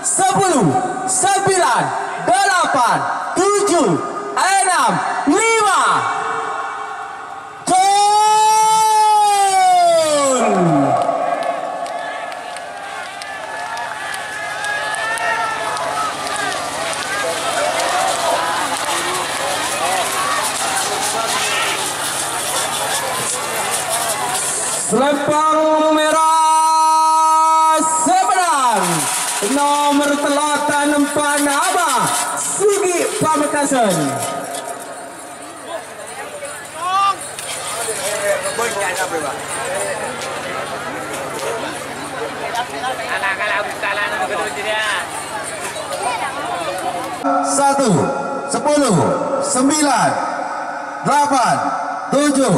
10, 9, 8, 7, 6, 5. Selempang merah seberang nomor telatan 4 Abah Sugi Pamekasan. Satu, 10, 9, 8, 7,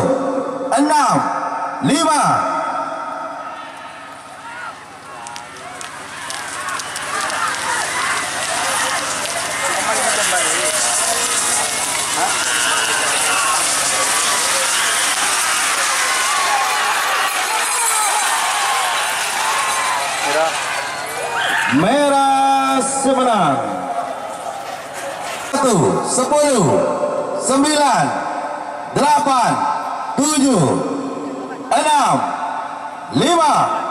6, 5. Merah semenang. 1, 10, 9, 8, 7, 6, 5.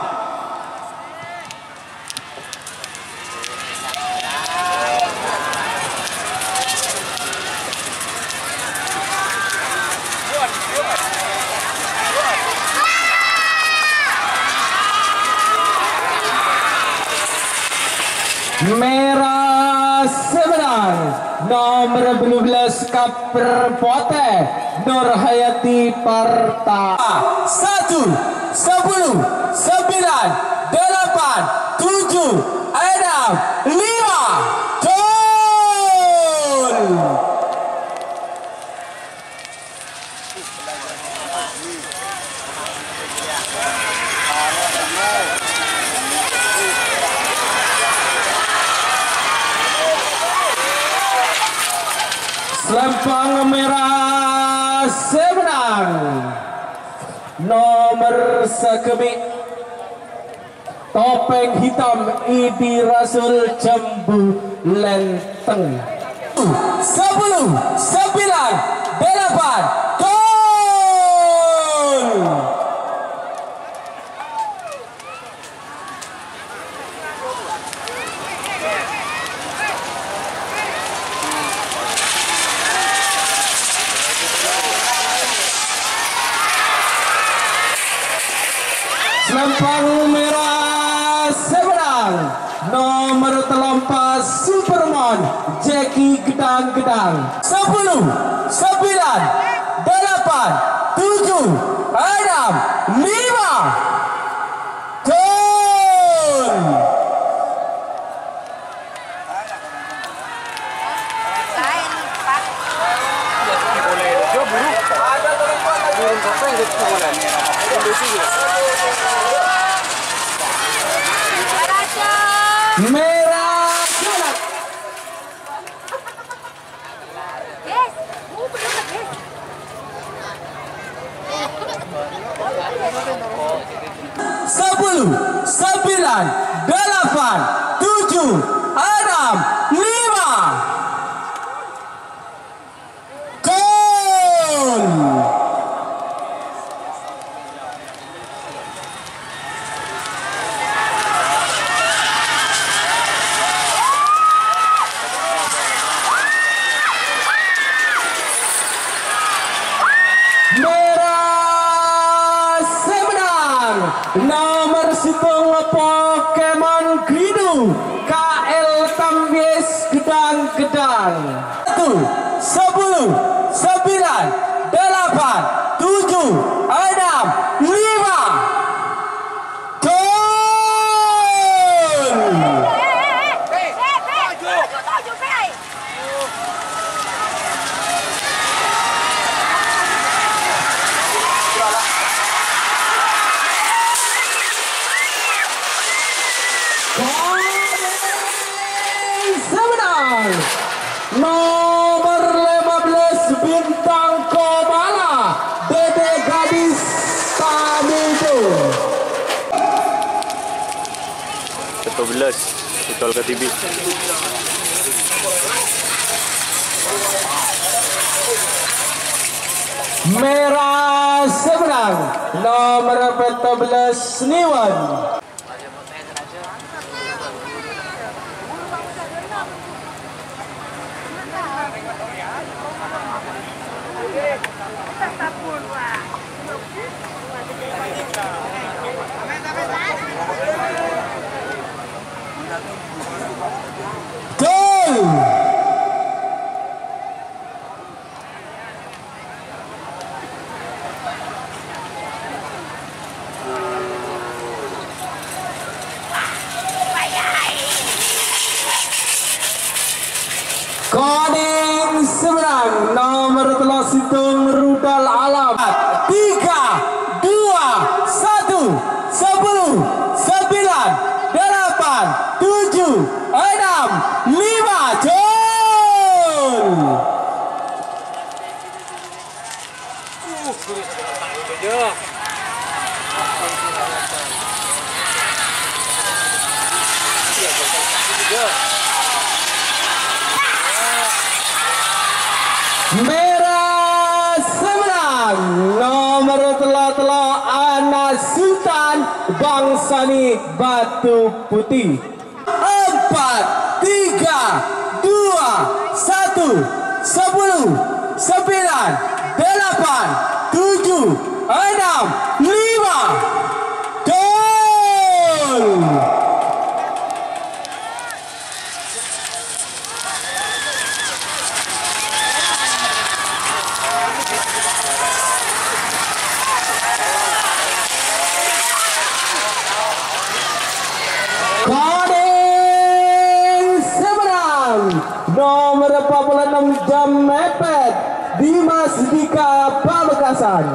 Merah seberang nomor 12 Kaperpote Nurhayati Parta. 1, 10, 9, 8, 7, 6, 5. Gol! Selempang merah seberang nomor sekebik topeng hitam Idi Rasul Jambu Lenteng. 10, 9, 8. Gol! Selempang merah seberang nomor telompas Superman Jackie Gedang-Gedang. 10, 9, 8, 7, 6, 5. Gol! Merah jalan. Yes, 10, 9, 8, 7, 6, 5. Gol! Merah semenang nomor situng Pokemon Gridu KL Tambis Gedang-Gedang. 1, 10, 9, 8, 7, 6, 5. Semenang nomor 15 Bintang Kobala Dede Gadis Tamudo. 11 Tol ke TV. Merah seberang nomor 14 Niwan. Koning seberang nomor telah situng rudal alam 3, 2, 1, 10, 9, 8, 7, 6, 5, Jol. Merah seberang nomor telah Anas Sultan Bangsani Batu Putih 4, 3, 2, 1, 10, 9, 8, 7, 6, 5, Gol. Koning seberang nomor 46 jam mepet Dimas Dika Pamekasan